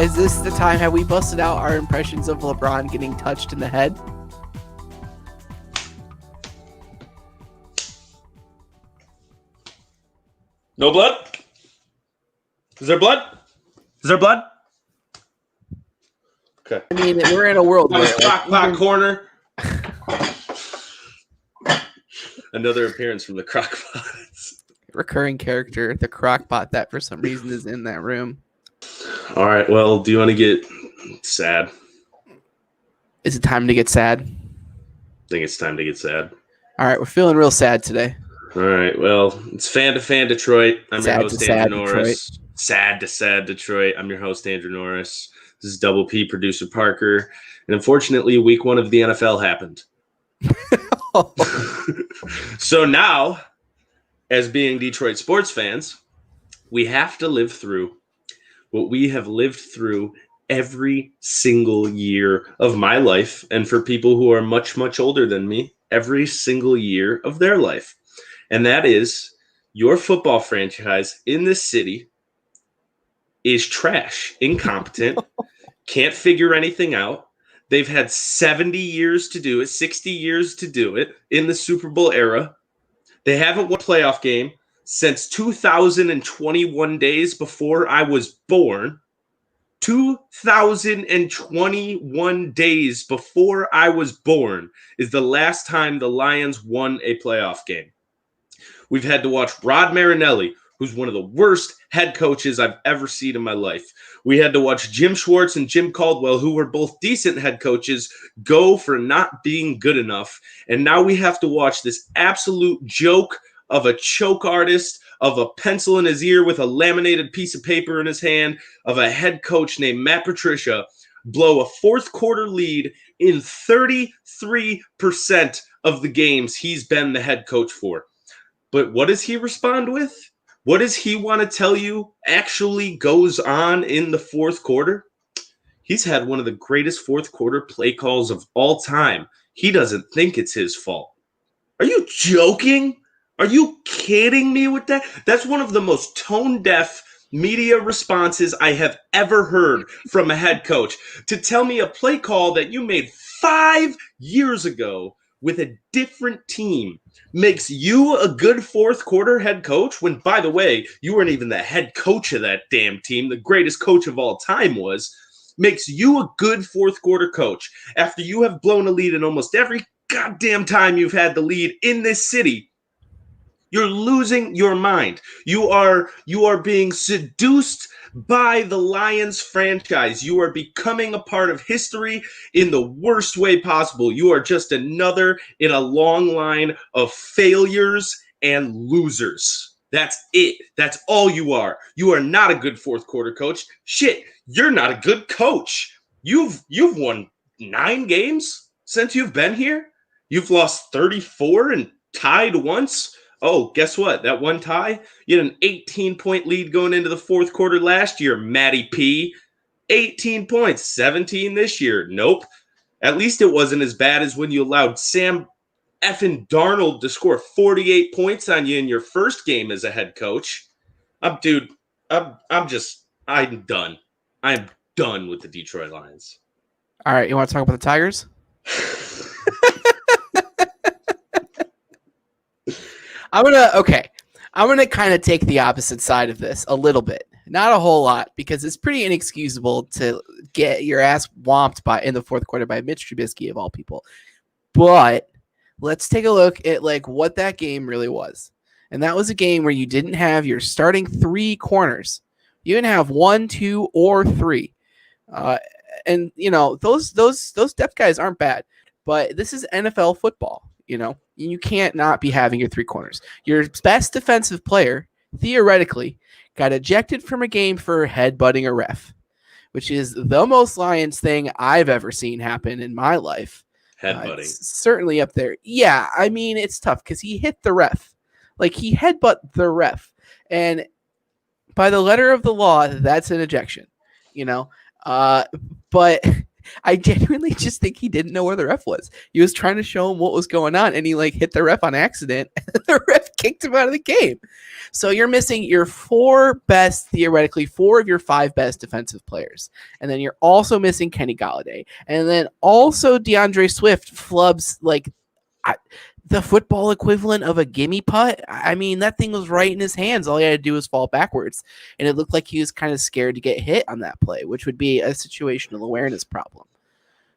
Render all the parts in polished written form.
Is this the time? Have we busted out our impressions of LeBron getting touched in the head? No blood? Is there blood? Is there blood? Okay. I mean, we're in a world That was where Crock-Pot Corner. Another appearance from the Crock-Pots. Recurring character, the Crock-Pot, that for some reason is in that room. All right. Well, do you want to get sad? Is it time to get sad? I think it's time to get sad. All right, we're feeling real sad today. All right. Well, it's Fan2Fan Detroit. I'm Sad your host, to sad Andrew Norris. Sad to sad Detroit. I'm your host, Andrew Norris. This is Double P producer Parker. And unfortunately, week 1 of the NFL happened. So now, as being Detroit sports fans, we have to live through what we have lived through every single year of my life. And for people who are much, much older than me, every single year of their life. And that is your football franchise in this city is trash, incompetent, can't figure anything out. They've had 70 years to do it, 60 years to do it in the Super Bowl era. They haven't won a playoff game since 2021 days before I was born. 2021 days before I was born is the last time the Lions won a playoff game. We've had to watch Rod Marinelli, who's one of the worst head coaches I've ever seen in my life. We had to watch Jim Schwartz and Jim Caldwell, who were both decent head coaches, go for not being good enough. And now we have to watch this absolute joke of a choke artist, of a pencil in his ear with a laminated piece of paper in his hand, of a head coach named Matt Patricia blow a fourth quarter lead in 33% of the games he's been the head coach for. But what does he respond with? What does he want to tell you actually goes on in the fourth quarter? He's had one of the greatest fourth quarter play calls of all time. He doesn't think it's his fault. Are you joking? Are you kidding me with that? That's one of the most tone-deaf media responses I have ever heard from a head coach. To tell me a play call that you made 5 years ago with a different team makes you a good fourth quarter head coach when, by the way, you weren't even the head coach of that damn team. The greatest coach of all time makes you a good fourth quarter coach after you have blown a lead in almost every goddamn time you've had the lead in this city. You're losing your mind. You are being seduced by the Lions franchise. You are becoming a part of history in the worst way possible. You are just another in a long line of failures and losers. That's it. That's all you are. You are not a good fourth quarter coach. Shit, you're not a good coach. You've won 9 games since you've been here. You've lost 34 and tied once. Oh, guess what? That one tie, you had an 18-point lead going into the fourth quarter last year, Matty P. 18 points, 17 this year. Nope. At least it wasn't as bad as when you allowed Sam effing Darnold to score 48 points on you in your first game as a head coach. I'm done. I'm done with the Detroit Lions. All right, you want to talk about the Tigers? I'm gonna kind of take the opposite side of this a little bit, not a whole lot, because it's pretty inexcusable to get your ass whomped in the fourth quarter by Mitch Trubisky of all people. But let's take a look at what that game really was, and that was a game where you didn't have your starting 3 corners. You didn't have 1, 2, or 3, and those depth guys aren't bad, but this is NFL football. You can't not be having your 3 corners. Your best defensive player, theoretically, got ejected from a game for headbutting a ref, which is the most Lions thing I've ever seen happen in my life. Headbutting. Certainly up there. Yeah, I mean, it's tough because he hit the ref. He headbutt the ref. And by the letter of the law, that's an ejection, But I genuinely just think he didn't know where the ref was. He was trying to show him what was going on, and he like hit the ref on accident, and the ref kicked him out of the game. So you're missing your theoretically four of your five best defensive players, and then you're also missing Kenny Galladay, and then also DeAndre Swift flubs like the football equivalent of a gimme putt. I mean, that thing was right in his hands. All he had to do was fall backwards, and it looked like he was kind of scared to get hit on that play, which would be a situational awareness problem.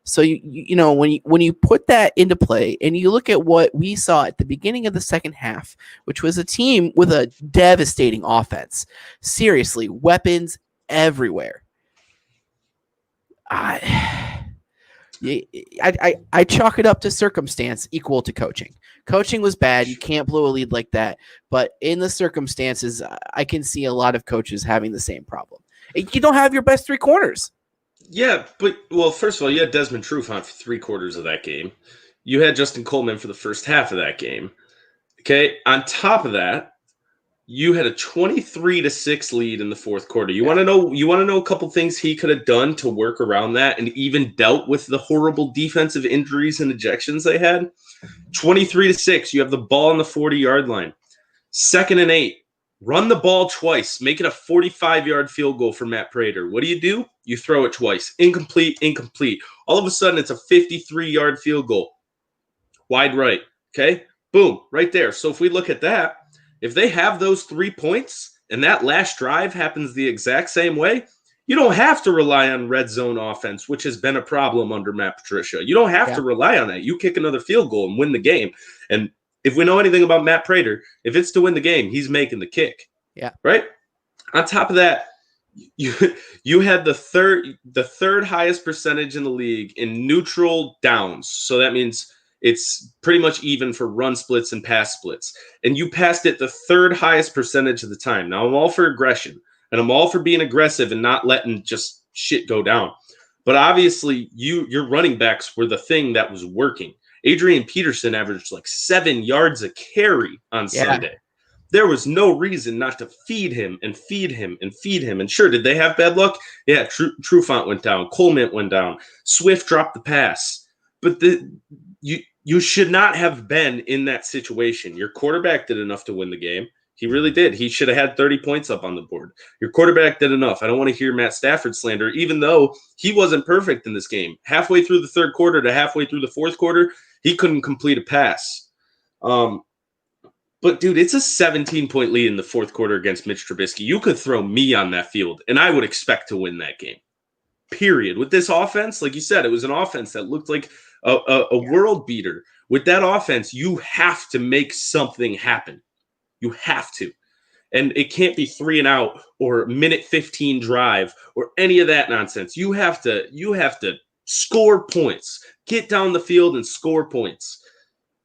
So you know when you put that into play and you look at what we saw at the beginning of the second half, which was a team with a devastating offense, seriously, weapons everywhere. I chalk it up to circumstance equal to coaching. Coaching was bad. You can't blow a lead like that. But in the circumstances, I can see a lot of coaches having the same problem. You don't have your best three corners. Yeah, but, well, first of all, you had Desmond Trufant for 3/4 of that game. You had Justin Coleman for the first half of that game. Okay, on top of that, you had a 23-6 lead in the fourth quarter. You want to know a couple things he could have done to work around that and even dealt with the horrible defensive injuries and ejections they had? 23-6, you have the ball on the 40-yard line. 2nd and 8. Run the ball twice, make it a 45-yard field goal for Matt Prater. What do? You throw it twice. Incomplete. All of a sudden, it's a 53-yard field goal. Wide right. Okay? Boom. Right there. So if we look at that, if they have those 3 points and that last drive happens the exact same way, you don't have to rely on red zone offense, which has been a problem under Matt Patricia. You don't have to rely on that. You kick another field goal and win the game. And if we know anything about Matt Prater, if it's to win the game, he's making the kick. Yeah. Right? On top of that, you had the third highest percentage in the league in neutral downs. So that means it's pretty much even for run splits and pass splits. And you passed it the third highest percentage of the time. Now, I'm all for aggression, and I'm all for being aggressive and not letting just shit go down. But obviously, your running backs were the thing that was working. Adrian Peterson averaged like 7 yards a carry on Sunday. There was no reason not to feed him. And sure, did they have bad luck? Yeah, Trufant went down. Coleman went down. Swift dropped the pass. But you should not have been in that situation. Your quarterback did enough to win the game. He really did. He should have had 30 points up on the board. Your quarterback did enough. I don't want to hear Matt Stafford slander, even though he wasn't perfect in this game. Halfway through the third quarter to halfway through the fourth quarter, he couldn't complete a pass. But, dude, it's a 17-point lead in the fourth quarter against Mitch Trubisky. You could throw me on that field, and I would expect to win that game. Period. With this offense, like you said, it was an offense that looked like a world beater. With that offense, you have to make something happen. You have to. And it can't be 3 and out or minute 15 drive or any of that nonsense. You have to score points. Get down the field and score points.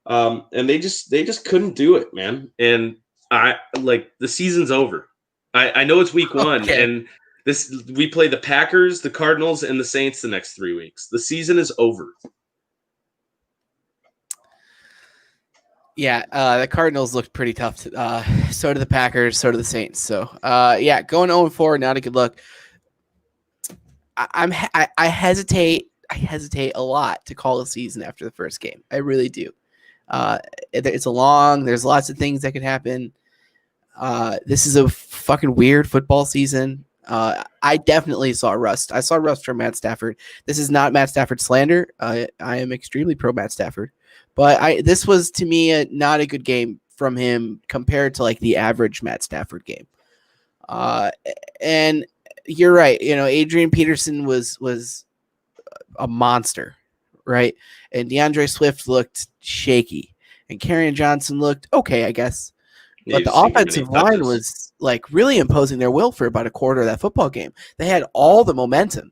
And they just couldn't do it, man. And the season's over. I know it's week 1 and we play the Packers, the Cardinals, and the Saints the next 3 weeks. The season is over. Yeah, the Cardinals looked pretty tough. So did the Packers, so did the Saints. So, going 0-4, not a good look. I hesitate a lot to call a season after the first game. I really do. There's lots of things that could happen. This is a fucking weird football season. I definitely saw rust. I saw rust from Matt Stafford. This is not Matt Stafford slander. I am extremely pro Matt Stafford. But this was, to me, not a good game from him compared to, like, the average Matt Stafford game. And you're right. Adrian Peterson was a monster, right? And DeAndre Swift looked shaky. And Kerryon Johnson looked okay, I guess. But the offensive line was, like, really imposing their will for about a quarter of that football game. They had all the momentum,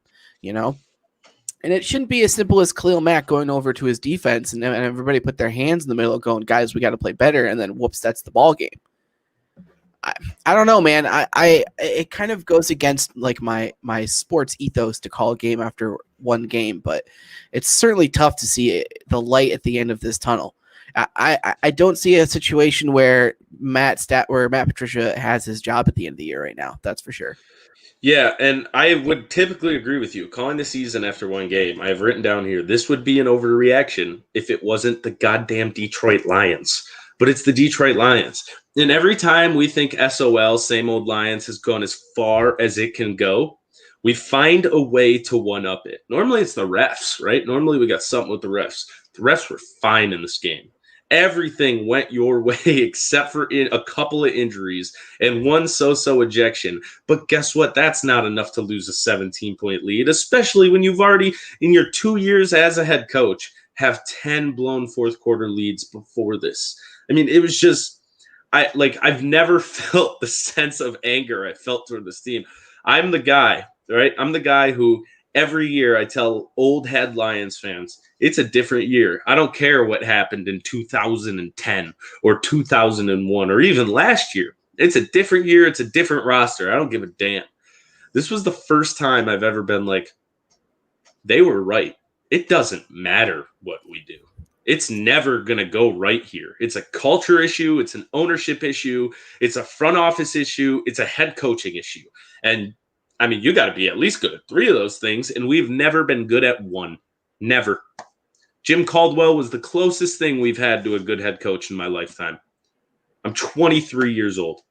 And it shouldn't be as simple as Khalil Mack going over to his defense and everybody put their hands in the middle going, guys, we got to play better. And then, whoops, that's the ball game. I don't know, man. It kind of goes against like my sports ethos to call a game after one game, but it's certainly tough to see the light at the end of this tunnel. I don't see a situation where Matt Patricia has his job at the end of the year right now. That's for sure. Yeah, and I would typically agree with you. Calling the season after one game, I have written down here, this would be an overreaction if it wasn't the goddamn Detroit Lions. But it's the Detroit Lions. And every time we think SOL, same old Lions, has gone as far as it can go, we find a way to one-up it. Normally it's the refs, right? Normally we got something with the refs. The refs were fine in this game. Everything went your way except for a couple of injuries and one so-so ejection. But guess what? That's not enough to lose a 17-point lead, especially when you've already, in your 2 years as a head coach, have 10 blown fourth quarter leads before this. I mean, it was just, I've never felt the sense of anger I felt toward this team. I'm the guy, right? I'm the guy who every year I tell old head Lions fans, it's a different year. I don't care what happened in 2010 or 2001 or even last year. It's a different year. It's a different roster. I don't give a damn. This was the first time I've ever been like, they were right. It doesn't matter what we do. It's never going to go right here. It's a culture issue. It's an ownership issue. It's a front office issue. It's a head coaching issue. And I mean, you got to be at least good at 3 of those things. And we've never been good at one. Never. Jim Caldwell was the closest thing we've had to a good head coach in my lifetime. I'm 23 years old.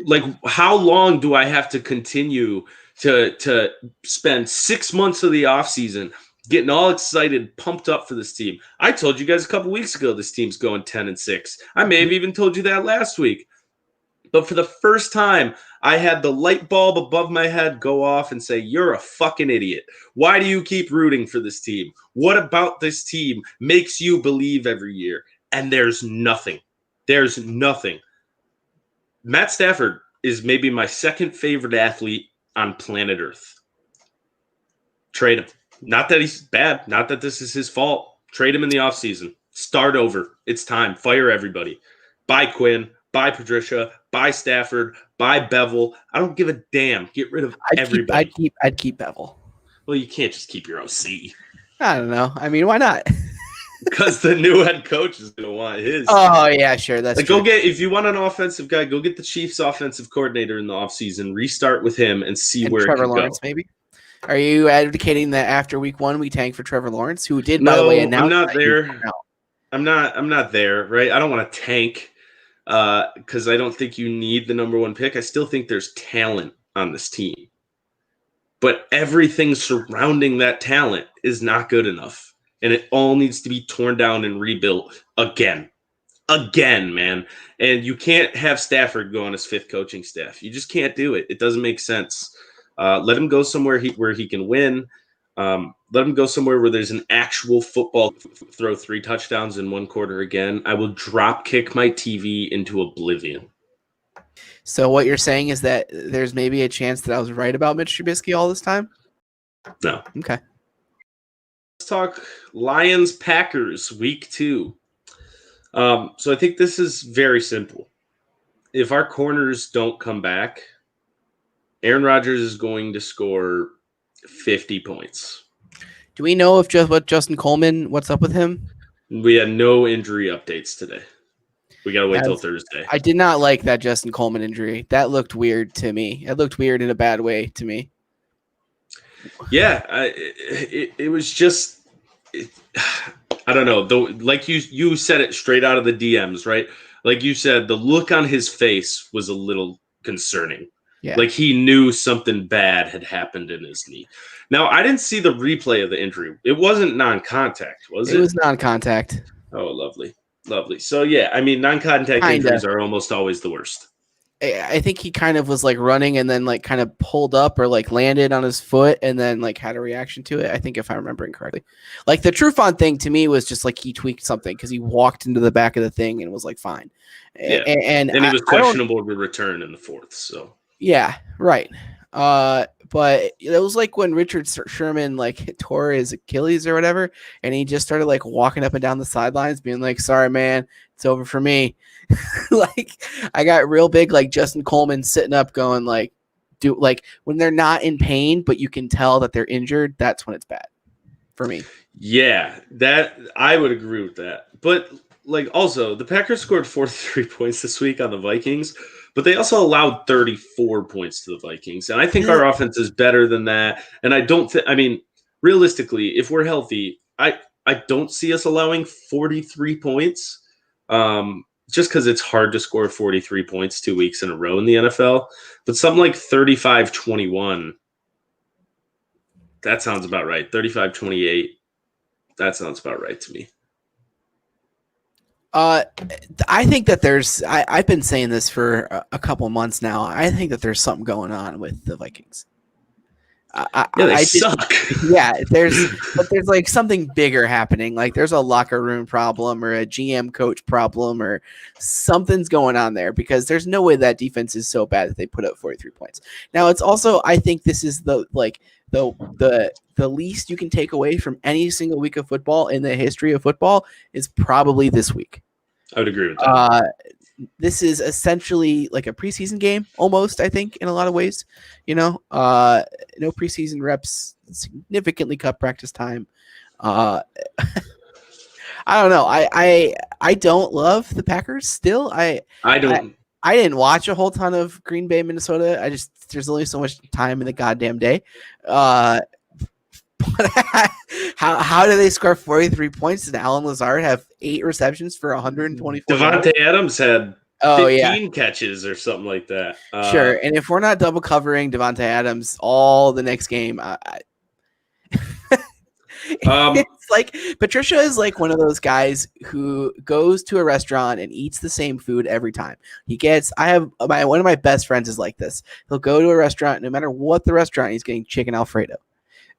Like, how long do I have to continue to spend 6 months of the offseason getting all excited, pumped up for this team? I told you guys a couple weeks ago this team's going 10-6. I may have even told you that last week. But for the first time, I had the light bulb above my head go off and say, you're a fucking idiot. Why do you keep rooting for this team? What about this team makes you believe every year? And there's nothing. There's nothing. Matt Stafford is maybe my second favorite athlete on planet Earth. Trade him. Not that he's bad. Not that this is his fault. Trade him in the offseason. Start over. It's time. Fire everybody. Bye, Quinn. Bye, Patricia. Bye, Stafford. Bye, Bevel. I don't give a damn. Get rid of everybody. I'd keep Bevel. Well, you can't just keep your OC. I don't know. I mean, why not? Because the new head coach is going to want his. Oh, yeah, sure. That's like, true. if you want an offensive guy, go get the Chiefs offensive coordinator in the offseason, restart with him and see where Trevor it can Lawrence, go. Maybe. Are you advocating that after week 1 we tank for Trevor Lawrence, who did, by the way, announce? I'm not there. I'm not there, right? I don't want to tank because I don't think you need the number 1 pick. I still think there's talent on this team. But everything surrounding that talent is not good enough. And it all needs to be torn down and rebuilt again. Again, man. And you can't have Stafford go on his 5th coaching staff. You just can't do it. It doesn't make sense. Let him go somewhere where he can win. Let him go somewhere where there's an actual football. Throw 3 touchdowns in 1 quarter again. I will drop kick my TV into oblivion. So what you're saying is that there's maybe a chance that I was right about Mitch Trubisky all this time? No. Okay. Let's talk Lions-Packers week 2. So I think this is very simple. If our corners don't come back, Aaron Rodgers is going to score 50 points. Do we know if Justin Coleman, what's up with him? We had no injury updates today. We got to wait till Thursday. I did not like that Justin Coleman injury. That looked weird to me. It looked weird in a bad way to me. Yeah, it was just, I don't know. Though, like you said it straight out of the DMs, right? Like you said, the look on his face was a little concerning. Yeah. Like he knew something bad had happened in his knee. Now, I didn't see the replay of the injury. It wasn't non-contact, was it? It was non-contact. Oh, lovely. Lovely. So, yeah, I mean, non-contact injuries are almost always the worst. I think he kind of was like running and then like kind of pulled up or like landed on his foot and then like had a reaction to it. I think if I'm remembering correctly, like the Trufant thing to me was just like he tweaked something because he walked into the back of the thing and was like fine. Yeah. And he was questionable to return in the 4th. So yeah, right. But it was like when Richard Sherman like tore his Achilles or whatever, and he just started like walking up and down the sidelines, being like, "Sorry, man, it's over for me." Like I got real big, like Justin Coleman sitting up, going like, "Do like when they're not in pain, but you can tell that they're injured. That's when it's bad for me." Yeah, that I would agree with that. But like also, the Packers scored 43 points this week on the Vikings. but they also allowed 34 points to the Vikings. And I think our offense is better than that. And I don't think, I mean, realistically, if we're healthy, I don't see us allowing 43 points. Just because it's hard to score 43 points 2 weeks in a row in the NFL. But something like 35-21, that sounds about right. 35-28, that sounds about right to me. I think that I've been saying this for a couple months now. I think that there's something going on with the Vikings. They suck. Yeah, there's like something bigger happening. Like there's a locker room problem or a GM coach problem or something's going on there, because there's no way that defense is so bad that they put up 43 points. Now it's also, I think this is the least you can take away from any single week of football in the history of football is probably this week. I would agree with that. This is essentially like a preseason game, almost, I think, in a lot of ways. No preseason reps, significantly cut practice time. I don't know. I don't love the Packers still. I don't. I didn't watch a whole ton of Green Bay, Minnesota. There's only so much time in the goddamn day. But how do they score 43 points? Did Alan Lazard have 8 receptions for 124? Devontae Adams had 15 catches or something like that. Sure. And if we're not double covering Devontae Adams all the next game, it's like Patricia is like one of those guys who goes to a restaurant and eats the same food every time. One of my best friends is like this. He'll go to a restaurant, no matter what the restaurant, he's getting chicken Alfredo.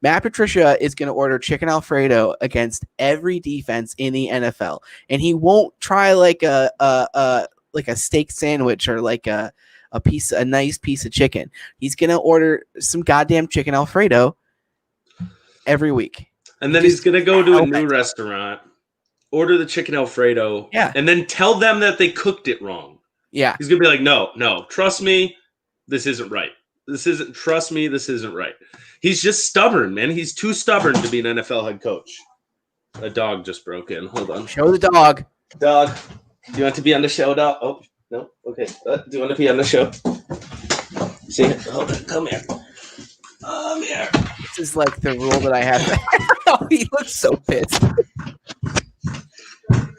Matt Patricia is going to order chicken Alfredo against every defense in the NFL, and he won't try like a steak sandwich or like a nice piece of chicken. He's going to order some goddamn chicken Alfredo every week. And then he's going to go to a new restaurant, order the chicken Alfredo, and then tell them that they cooked it wrong. Yeah. He's going to be like, no, trust me, this isn't right. Trust me, this isn't right. He's just stubborn, man. He's too stubborn to be an NFL head coach. A dog just broke in. Hold on. Show the dog. Dog, do you want to be on the show, dog? Oh, no? Okay. Do you want to be on the show? See? Hold on. Come here. Come here. This is like the rule that I have. Oh, he looks so pissed.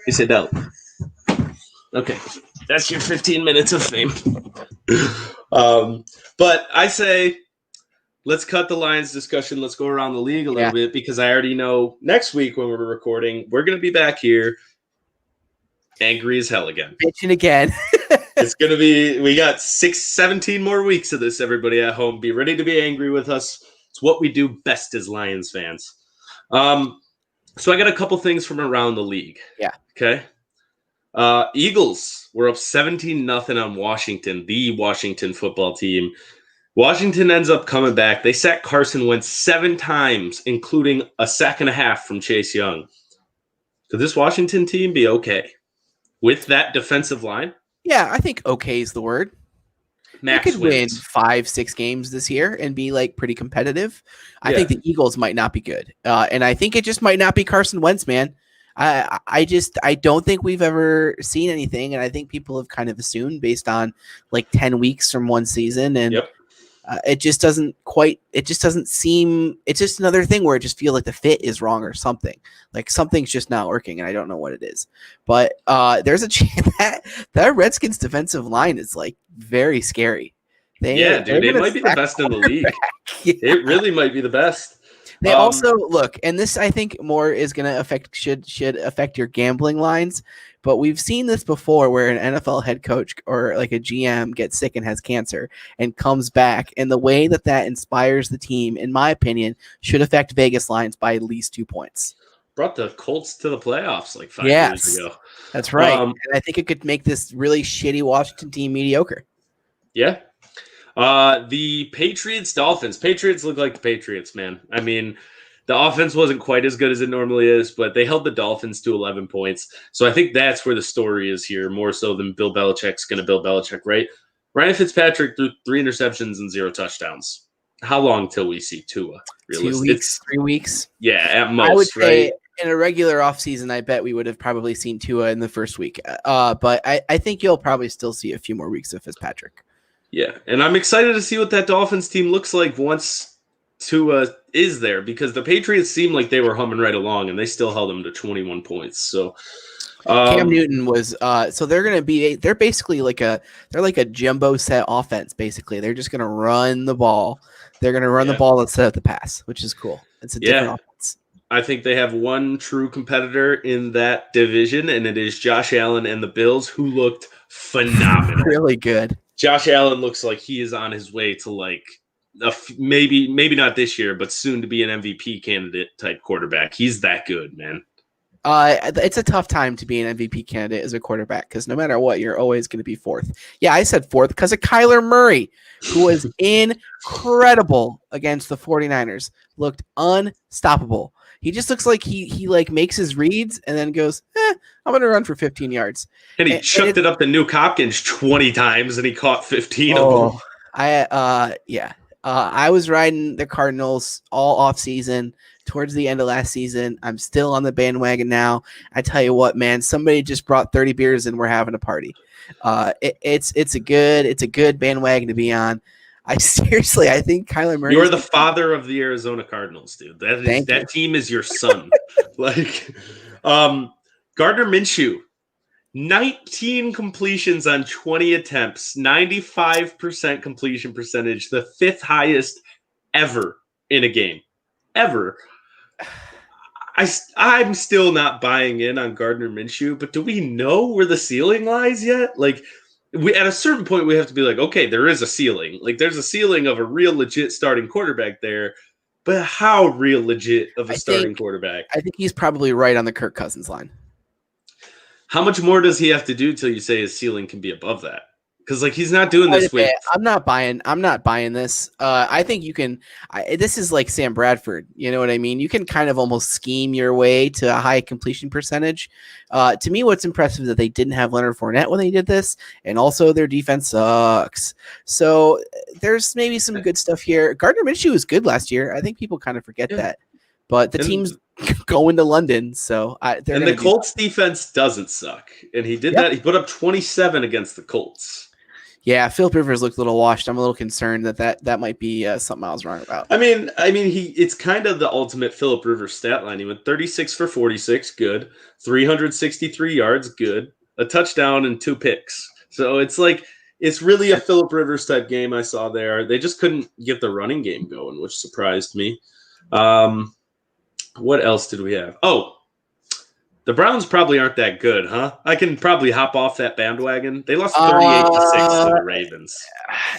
He said no. Okay. That's your 15 minutes of fame. But I say, let's cut the Lions discussion. Let's go around the league a little bit, because I already know next week when we're recording, we're going to be back here angry as hell again. Bitching again. It's going to be, we got 17 more weeks of this, everybody at home. Be ready to be angry with us. It's what we do best as Lions fans. So I got a couple things from around the league. Yeah. Okay. Eagles were up 17-0 on Washington, the Washington football team. Washington ends up coming back. They sacked Carson Wentz 7 times, including a sack and a half from Chase Young. Could this Washington team be okay with that defensive line? Yeah, I think okay is the word. Max they could wins. win 5-6 games this year and be like pretty competitive. I think the Eagles might not be good. And I think it just might not be Carson Wentz, man. I don't think we've ever seen anything, and I think people have kind of assumed based on like 10 weeks from one season, and it just doesn't seem. It's just another thing where it just feels like the fit is wrong or something. Like something's just not working, and I don't know what it is. But there's a chance that Redskins defensive line is like very scary. They might be the best in the league. It really might be the best. They also look, and this I think more is going to should affect your gambling lines. But we've seen this before, where an NFL head coach or like a GM gets sick and has cancer and comes back, and the way that inspires the team, in my opinion, should affect Vegas lines by at least 2 points. Brought the Colts to the playoffs like 5 years ago. That's right, and I think it could make this really shitty Washington team mediocre. Yeah. The Patriots-Dolphins. Patriots look like the Patriots, man. I mean, the offense wasn't quite as good as it normally is, but they held the Dolphins to 11 points. So I think that's where the story is here, more so than Bill Belichick's going to Bill Belichick, right? Ryan Fitzpatrick threw 3 interceptions and 0 touchdowns. How long till we see Tua? 2 weeks, 3 weeks? Yeah, at most, right? in a regular offseason, I bet we would have probably seen Tua in the first week. But I think you'll probably still see a few more weeks of Fitzpatrick. Yeah, and I'm excited to see what that Dolphins team looks like once Tua is there, because the Patriots seemed like they were humming right along, and they still held them to 21 points. So Cam Newton was so they're basically like a jumbo set offense. Basically, they're just gonna run the ball. They're gonna run the ball instead of the pass, which is cool. It's a different offense. I think they have one true competitor in that division, and it is Josh Allen and the Bills, who looked phenomenal. Really good. Josh Allen looks like he is on his way to like maybe not this year, but soon to be an MVP candidate type quarterback. He's that good, man. It's a tough time to be an MVP candidate as a quarterback because no matter what, you're always going to be fourth. Yeah, I said fourth because of Kyler Murray, who was incredible against the 49ers, looked unstoppable. He just looks like he like makes his reads and then goes, I'm going to run for 15 yards. And he chucked it up to Nuke Hopkins 20 times and he caught 15 of them. I was riding the Cardinals all off season. Towards the end of last season, I'm still on the bandwagon now. I tell you what, man, somebody just brought 30 beers and we're having a party. It's a good bandwagon to be on. I think Kyler Murray. You're the father of the Arizona Cardinals, dude. That team is your son. Gardner Minshew, 19 completions on 20 attempts, 95% completion percentage, the fifth highest ever in a game. Ever. I'm still not buying in on Gardner Minshew, but do we know where the ceiling lies yet? Like, at a certain point, we have to be like, okay, there is a ceiling. Like, there's a ceiling of a real legit starting quarterback there, but how real legit of a starting quarterback? I think he's probably right on the Kirk Cousins line. How much more does he have to do till you say his ceiling can be above that? Because he's not doing this with. I'm not buying this. I think you can. This is like Sam Bradford. You know what I mean? You can kind of almost scheme your way to a high completion percentage. To me, what's impressive is that they didn't have Leonard Fournette when they did this, and also their defense sucks. So there's maybe some good stuff here. Gardner Minshew was good last year. I think people kind of forget that. But the team's going to London, so the Colts defense doesn't suck, and he did that. He put up 27 against the Colts. Yeah, Philip Rivers looked a little washed. I'm a little concerned that might be something I was wrong about. I mean, it's kind of the ultimate Philip Rivers stat line. He went 36 for 46, good. 363 yards, good. A touchdown and 2 picks. So it's really a Philip Rivers type game I saw there. They just couldn't get the running game going, which surprised me. What else did we have? Oh, the Browns probably aren't that good, huh? I can probably hop off that bandwagon. They lost 38-6 to the Ravens.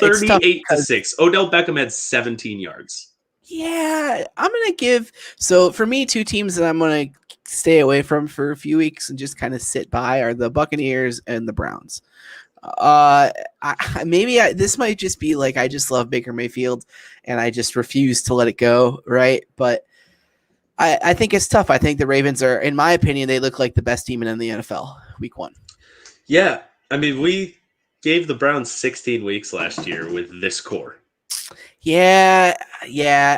38-6. Odell Beckham had 17 yards. Yeah, I'm going to give – so for me, two teams that I'm going to stay away from for a few weeks and just kind of sit by are the Buccaneers and the Browns. This might just be like I just love Baker Mayfield and I just refuse to let it go, right? But I think it's tough. I think the Ravens are, in my opinion, they look like the best team in the NFL week 1. Yeah. I mean, we gave the Browns 16 weeks last year with this core. Yeah.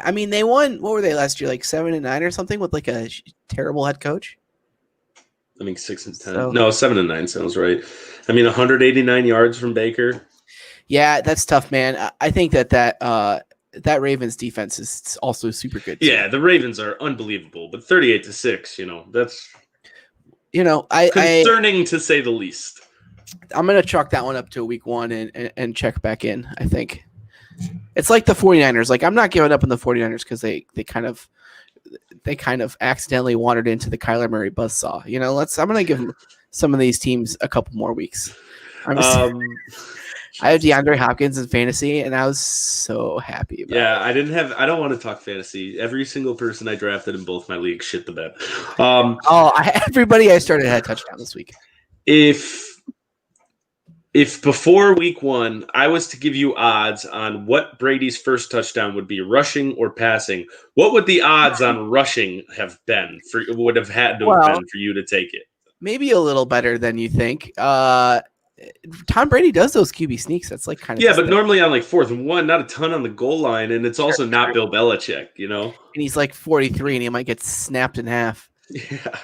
I mean, they won, what were they last year? Like 7-9 or something with like a terrible head coach? I mean, 6-10. No, 7-9 sounds right. I mean, 189 yards from Baker. Yeah, that's tough, man. I think that Ravens defense is also super good too. Yeah, the Ravens are unbelievable, but 38-6, that's concerning to say the least. I'm gonna chalk that one up to a week 1 and check back in. I think it's like the 49ers. Like I'm not giving up on the 49ers because they kind of accidentally wandered into the Kyler Murray buzzsaw. I'm gonna give some of these teams a couple more weeks. I have DeAndre Hopkins in fantasy, and I was so happy about it. I don't want to talk fantasy. Every single person I drafted in both my leagues shit the bed. Everybody I started had a touchdown this week. If before week 1, I was to give you odds on what Brady's first touchdown would be, rushing or passing, what would the odds on rushing have been would have had to have been for you to take it? Maybe a little better than you think. Tom Brady does those QB sneaks. That's like kind of but normally on like 4th and 1, not a ton on the goal line, and it's also not Bill Belichick, And he's like 43, and he might get snapped in half. Yeah.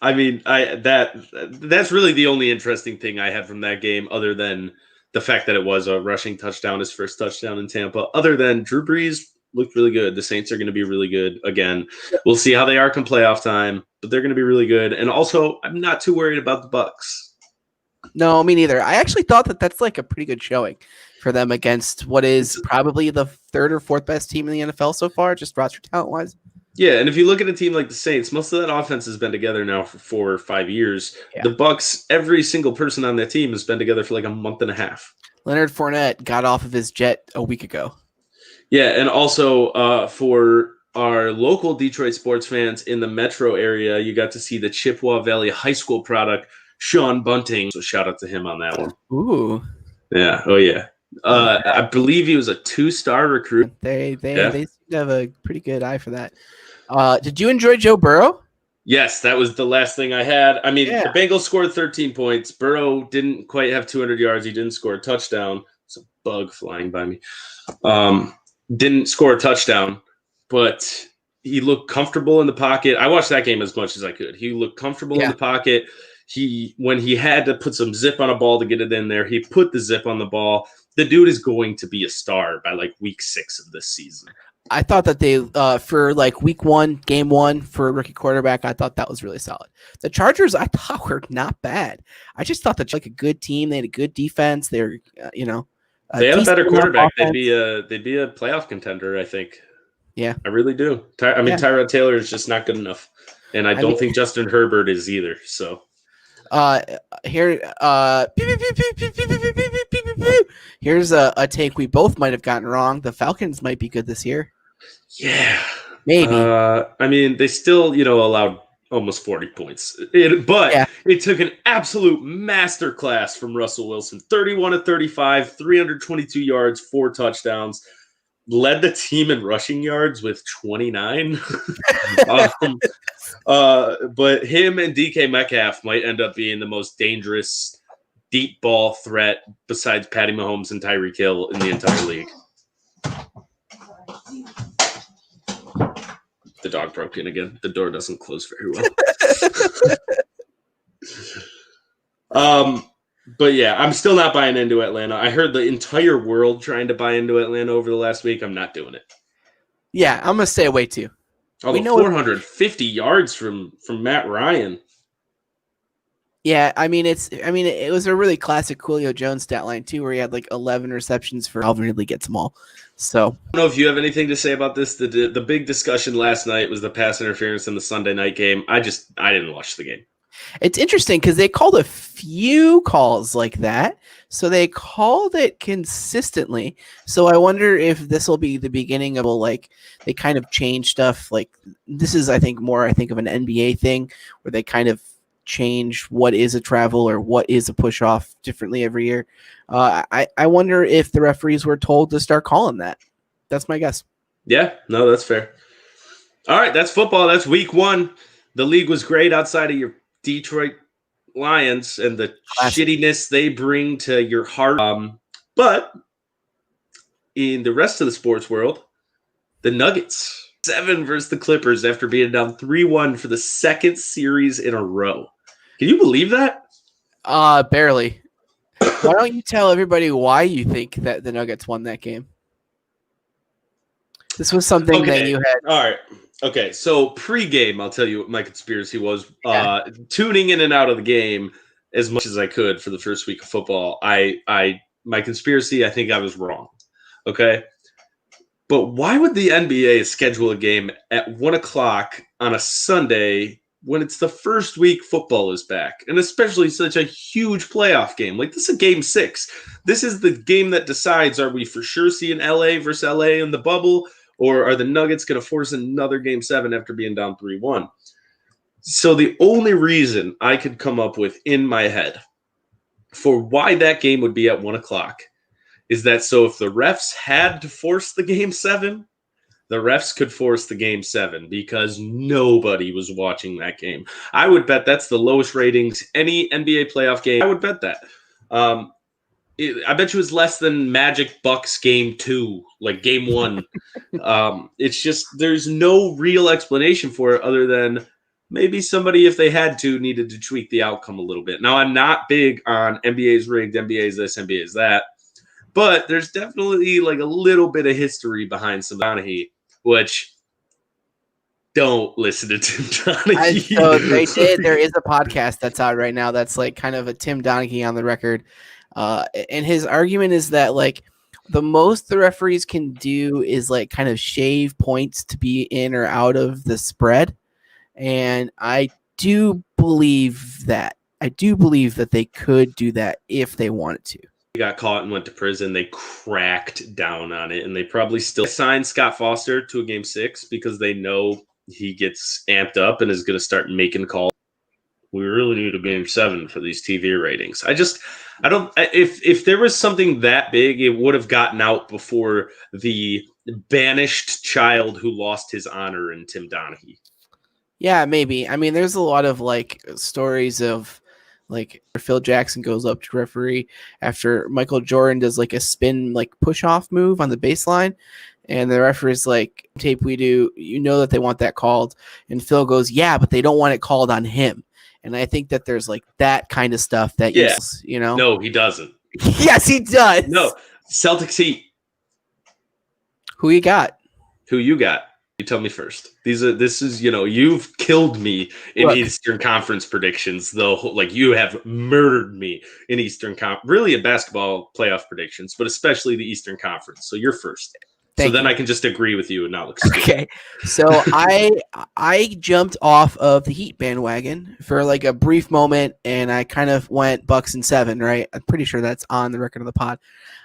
I mean, that's really the only interesting thing I had from that game, other than the fact that it was a rushing touchdown, his first touchdown in Tampa. Other than Drew Brees looked really good. The Saints are going to be really good again. We'll see how they are come playoff time, but they're going to be really good. And also, I'm not too worried about the Bucks. No, me neither. I actually thought that that's like a pretty good showing for them against what is probably the third or fourth best team in the NFL so far, just roster talent wise. Yeah, and if you look at a team like the Saints, most of that offense has been together now for 4 or 5 years. Yeah. The Bucks, every single person on that team has been together for like a month and a half. Leonard Fournette got off of his jet a week ago. Yeah, and also for our local Detroit sports fans in the metro area, you got to see the Chippewa Valley High School product, Sean Bunting. So shout out to him on that one. Ooh. Yeah. Oh, yeah. I believe he was a 2-star recruit. They seem to have a pretty good eye for that. Did you enjoy Joe Burrow? Yes, that was the last thing I had. I mean, the Bengals scored 13 points. Burrow didn't quite have 200 yards. He didn't score a touchdown. It's a bug flying by me. Didn't score a touchdown, but he looked comfortable in the pocket. I watched that game as much as I could. He looked comfortable in the pocket. When he had to put some zip on a ball to get it in there, he put the zip on the ball. The dude is going to be a star by like week 6 of this season. I thought that they, for like week 1, game 1 for a rookie quarterback, I thought that was really solid. The Chargers, I thought were not bad. I just thought that like a good team. They had a good defense. They're, they had a better quarterback. They'd be a playoff contender, I think. Yeah, I really do. Tyrod Taylor is just not good enough, and I don't think Justin Herbert is either. So, here's a take we both might have gotten wrong. The Falcons might be good this year. Yeah, maybe. I mean, they still, allowed almost 40 points. It took an absolute masterclass from Russell Wilson. 31 of 35, 322 yards, 4 touchdowns. Led the team in rushing yards with 29. But him and DK Metcalf might end up being the most dangerous deep ball threat besides Patty Mahomes and Tyreek Hill in the entire league. The dog broke in again. The door doesn't close very well. But yeah, I'm still not buying into Atlanta. I heard the entire world trying to buy into Atlanta over the last week. I'm not doing it. Yeah, I'm gonna stay away too. Although 450 yards from Matt Ryan. Yeah, I mean it was a really classic Julio Jones stat line too, where he had like 11 receptions for Calvin Ridley gets them all. So I don't know if you have anything to say about this. The big discussion last night was the pass interference in the Sunday night game. I didn't watch the game. It's interesting because they called a few calls like that. So they called it consistently. So I wonder if this will be the beginning of they kind of change stuff. Like this is, I think, more of an NBA thing where they kind of change what is a travel or what is a push off differently every year. I wonder if the referees were told to start calling that. That's my guess. Yeah, no, that's fair. All right, that's football. That's week 1. The league was great outside of your Detroit Lions and the shittiness they bring to your heart. But in the rest of the sports world, the Nuggets 7 versus the Clippers after being down 3-1 for the second series in a row. Can you believe that? Barely. Why don't you tell everybody why you think that the Nuggets won that game? This was something that you had. All right. Okay, so pre-game, I'll tell you what my conspiracy was. Tuning in and out of the game as much as I could for the first week of football. My conspiracy, I think I was wrong. Okay, but why would the NBA schedule a game at 1:00 on a Sunday when it's the first week football is back, and especially such a huge playoff game? Like this is a game 6. This is the game that decides: are we for sure seeing LA versus LA in the bubble? Or are the Nuggets going to force another game 7 after being down 3-1? So the only reason I could come up with in my head for why that game would be at 1:00 is that so if the refs had to force the game 7, the refs could force the game 7 because nobody was watching that game. I would bet that's the lowest ratings any NBA playoff game. I would bet that. I bet you it was less than Magic Bucks game 2, like game 1. It's just there's no real explanation for it other than maybe somebody, if they had to, needed to tweak the outcome a little bit. Now, I'm not big on NBA's rigged, NBA's this, NBA's that, but there's definitely like a little bit of history behind some Donahue, which don't listen to Tim Donahue. So they did. There is a podcast that's out right now that's like kind of a Tim Donahue on the record. And his argument is that like the most the referees can do is like kind of shave points to be in or out of the spread. And I do believe that. I do believe that they could do that if they wanted to. He got caught and went to prison. They cracked down on it, and they probably still signed Scott Foster to a game 6 because they know he gets amped up and is going to start making calls. We really need a game 7 for these TV ratings. I don't. If there was something that big, it would have gotten out before the banished child who lost his honor in Tim Donahue. Yeah, maybe. I mean, there's a lot of like stories of like Phil Jackson goes up to referee after Michael Jordan does like a spin like push off move on the baseline, and the referee's like, tape we do, you know that they want that called, and Phil goes, yeah, but they don't want it called on him. And I think that there's like that kind of stuff that you know. No, he doesn't. Yes, he does. No, Celtics Heat. Who you got? Who you got? You tell me first. This is you've killed me in Eastern Conference predictions, though. Like you have murdered me in Eastern Conference, really in basketball playoff predictions, but especially the Eastern Conference. So you're first. Then I can just agree with you and not look stupid. Okay. So I jumped off of the Heat bandwagon for like a brief moment, and I kind of went Bucks in 7, right? I'm pretty sure that's on the record of the pod.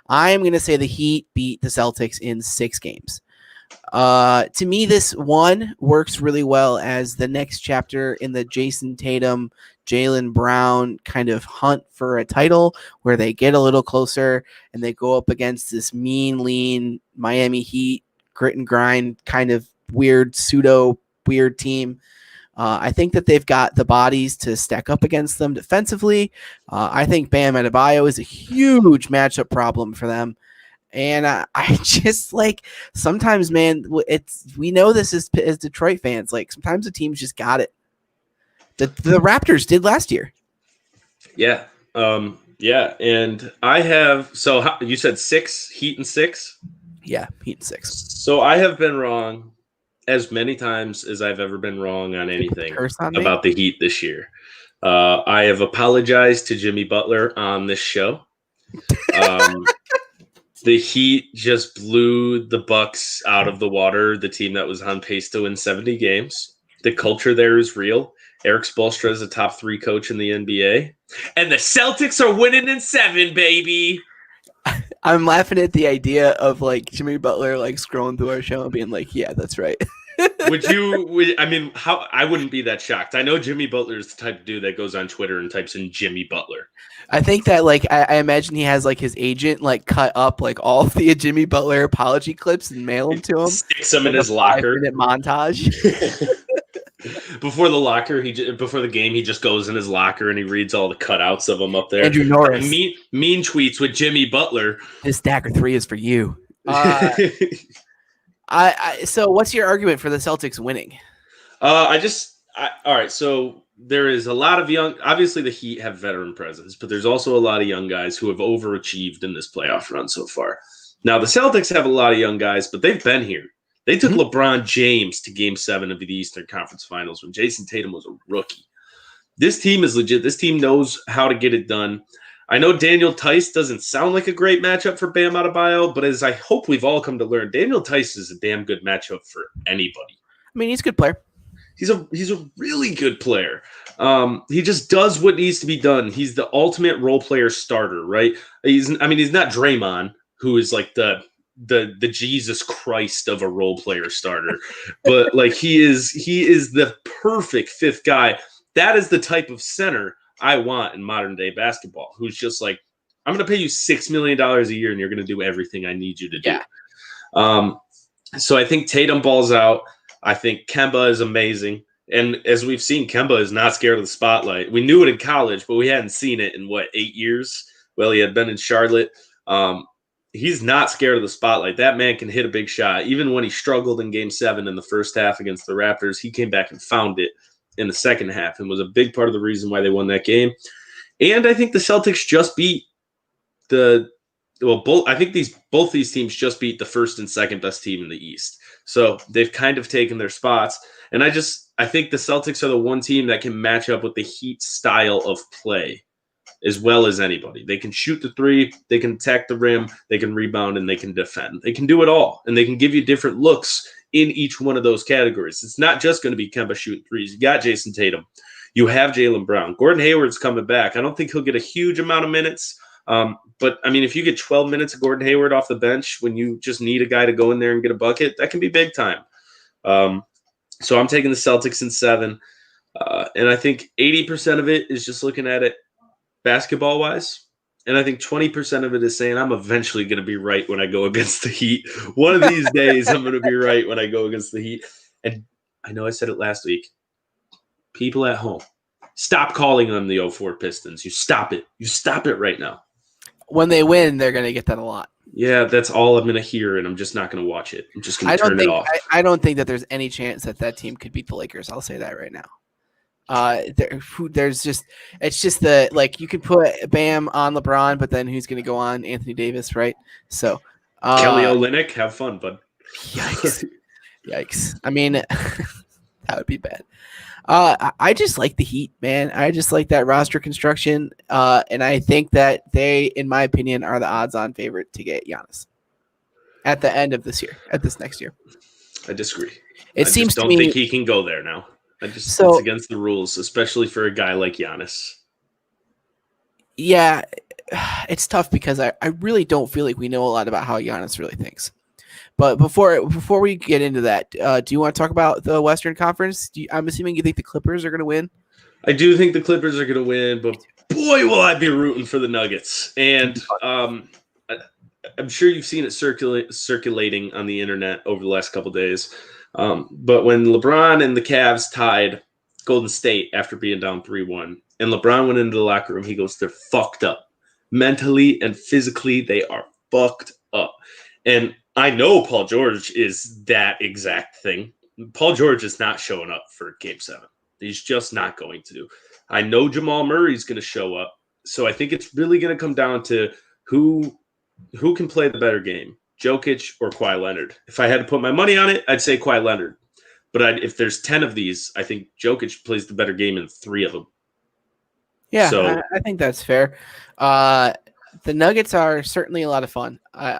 I'm going to say the Heat beat the Celtics in 6 games. To me, this one works really well as the next chapter in the Jason Tatum, Jaylen Brown kind of hunt for a title, where they get a little closer and they go up against this mean, lean Miami Heat, grit and grind kind of weird, pseudo weird team. I think that they've got the bodies to stack up against them defensively. I think Bam Adebayo is a huge matchup problem for them. And I just like sometimes, man, we know this as Detroit fans. Like sometimes the teams just got it. The Raptors did last year. Yeah. Yeah. And I have, you said 6, Heat and 6? Yeah, Heat and 6. So I have been wrong as many times as I've ever been wrong on anything about the Heat this year. I have apologized to Jimmy Butler on this show. The Heat just blew the Bucks out of the water, the team that was on pace to win 70 games. The culture there is real. Eric Spoelstra is a top 3 coach in the NBA. And the Celtics are winning in 7, baby. I'm laughing at the idea of like Jimmy Butler like scrolling through our show and being like, yeah, that's right. I wouldn't be that shocked. I know Jimmy Butler is the type of dude that goes on Twitter and types in Jimmy Butler. I think that like I imagine he has like his agent like cut up like all of the Jimmy Butler apology clips and mail them to him. Sticks them in his locker. 5-minute montage. Before the game, he just goes in his locker and he reads all the cutouts of them up there. Andrew Norris. Mean tweets with Jimmy Butler. This dagger 3 is for you. So what's your argument for the Celtics winning? All right. So there is a lot of young, obviously the Heat have veteran presence, but there's also a lot of young guys who have overachieved in this playoff run so far. Now the Celtics have a lot of young guys, but they've been here. They took LeBron James to Game 7 of the Eastern Conference Finals when Jason Tatum was a rookie. This team is legit. This team knows how to get it done. I know Daniel Tice doesn't sound like a great matchup for Bam Adebayo, but as I hope we've all come to learn, Daniel Tice is a damn good matchup for anybody. I mean, he's a good player. He's a really good player. He just does what needs to be done. He's the ultimate role player starter, right? He's not Draymond, who is like the Jesus Christ of a role player starter, but like he is the perfect 5th guy. That is the type of center I want in modern day basketball, who's just like, I'm going to pay you $6 million a year and you're going to do everything I need you to do. Yeah. So I think Tatum balls out. I think Kemba is amazing. And as we've seen, Kemba is not scared of the spotlight. We knew it in college, but we hadn't seen it in 8 years? Well, he had been in Charlotte. He's not scared of the spotlight. That man can hit a big shot. Even when he struggled in Game 7 in the first half against the Raptors, he came back and found it. in the second half and was a big part of the reason why they won that game. And I think the Celtics just beat I think both these teams just beat the first and second best team in the East. So they've kind of taken their spots. And I think the Celtics are the one team that can match up with the Heat style of play as well as anybody. They can shoot the three, they can attack the rim, they can rebound, and they can defend. They can do it all, and they can give you different looks in each one of those categories. It's not just going to be Kemba shooting threes. You got Jason Tatum. You have Jaylen Brown. Gordon Hayward's coming back. I don't think he'll get a huge amount of minutes, but, I mean, if you get 12 minutes of Gordon Hayward off the bench when you just need a guy to go in there and get a bucket, that can be big time. So I'm taking the Celtics in 7, and I think 80% of it is just looking at it basketball-wise, and I think 20% of it is saying I'm eventually going to be right when I go against the Heat. One of these days I'm going to be right when I go against the Heat. And I know I said it last week. People at home, stop calling them the 04 Pistons. You stop it. You stop it right now. When they win, they're going to get that a lot. Yeah, that's all I'm going to hear, and I'm just not going to watch it. I'm just going to turn it off. I don't think that there's any chance that team could beat the Lakers. I'll say that right now. There's just you can put Bam on LeBron, but then who's going to go on Anthony Davis, right? So Kelly Olynyk, have fun, bud. Yikes! I mean, that would be bad. I just like the Heat, man. I just like that roster construction, and I think that they, in my opinion, are the odds-on favorite to get Giannis at the end of this next year. I disagree. It seems to me. I don't think he can go there now. It's against the rules, especially for a guy like Giannis. Yeah, it's tough because I really don't feel like we know a lot about how Giannis really thinks. But before we get into that, do you want to talk about the Western Conference? I'm assuming you think the Clippers are going to win? I do think the Clippers are going to win, but boy, will I be rooting for the Nuggets. And I'm sure you've seen it circulating on the internet over the last couple of days. But when LeBron and the Cavs tied Golden State after being down 3-1, and LeBron went into the locker room, he goes, they're fucked up. Mentally and physically, they are fucked up. And I know Paul George is that exact thing. Paul George is not showing up for Game 7. He's just not going to. I know Jamal Murray's going to show up. So I think it's really going to come down to who can play the better game. Jokic or Kawhi Leonard. If I had to put my money on it, I'd say Kawhi Leonard. But if there's 10 of these, I think Jokic plays the better game in 3 of them. Yeah, so, I think that's fair. The Nuggets are certainly a lot of fun. I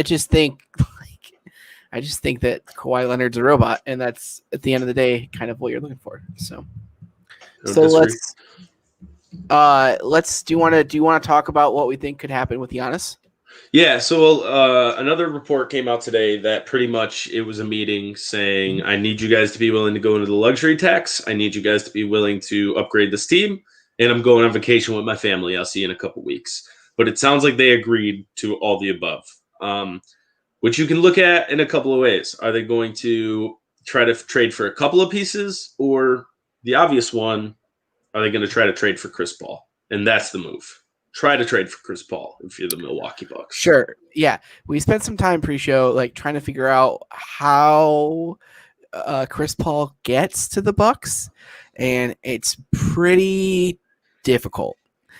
just think that Kawhi Leonard's a robot, and that's at the end of the day kind of what you're looking for. So let's do you want to talk about what we think could happen with Giannis? Yeah, so another report came out today that pretty much it was a meeting saying, I need you guys to be willing to go into the luxury tax. I need you guys to be willing to upgrade this team. And I'm going on vacation with my family. I'll see you in a couple weeks. But it sounds like they agreed to all the above, which you can look at in a couple of ways. Are they going to try to trade for a couple of pieces? Or the obvious one, are they going to try to trade for Chris Paul? And that's the move. Try to trade for Chris Paul if you're the Milwaukee Bucks. Sure. Yeah. We spent some time pre-show trying to figure out how Chris Paul gets to the Bucks, and it's pretty difficult.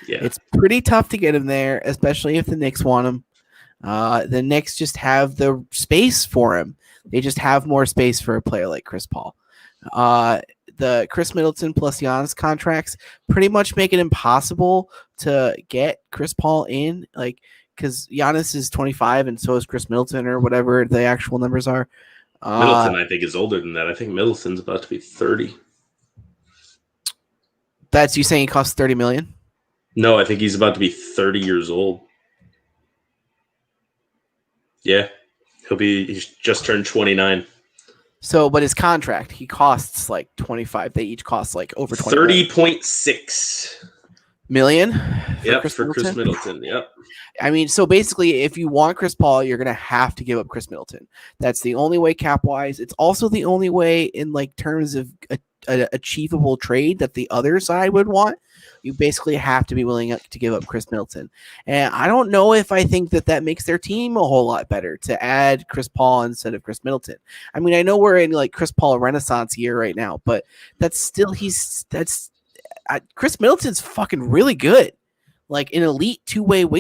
Yeah. It's pretty tough to get him there, especially if the Knicks want him. The Knicks just have the space for him. They just have more space for a player like Chris Paul. The Chris Middleton plus Giannis contracts pretty much make it impossible to get Chris Paul in, because Giannis is 25 and so is Chris Middleton, or whatever the actual numbers are. Middleton, I think, is older than that. I think Middleton's about to be 30. That's you saying he costs $30 million? No, I think he's about to be 30 years old. Yeah, he's just turned 29. So, but his contract, he costs 25. They each cost over 30.6 million. Yep, for Chris Middleton. Yep. I mean, so basically, if you want Chris Paul, you're gonna have to give up Chris Middleton. That's the only way cap wise. It's also the only way in terms of an achievable trade that the other side would want, you basically have to be willing to give up Chris Middleton. And I don't know if I think that makes their team a whole lot better to add Chris Paul instead of Chris Middleton. I mean, I know we're in like Chris Paul renaissance year right now, but that's still Chris Middleton's fucking really good, like an elite two-way wing